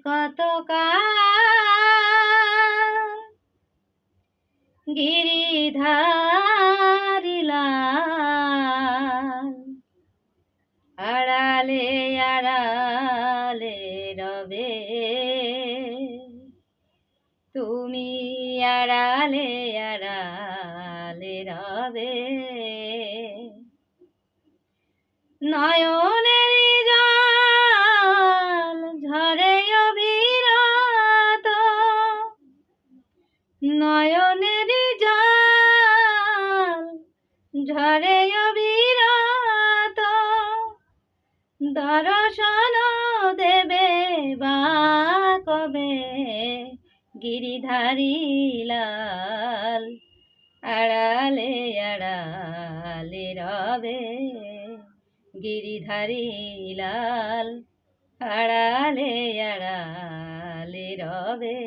কতকাল গিরিধারী লাল আড়ালে আড়ালে রবে, তুমি আড়ালে আড়ালে রবে। নয়নেরই জল ঝরে অবিরত, নয়নেরই জল ঝরে অবিরত, দর্শন দেবে বা কবে গিরিধারী লাল আড়ালে আড়ালে রবে, গিরিধারী লাল আড়ালে আড়ালে রবে।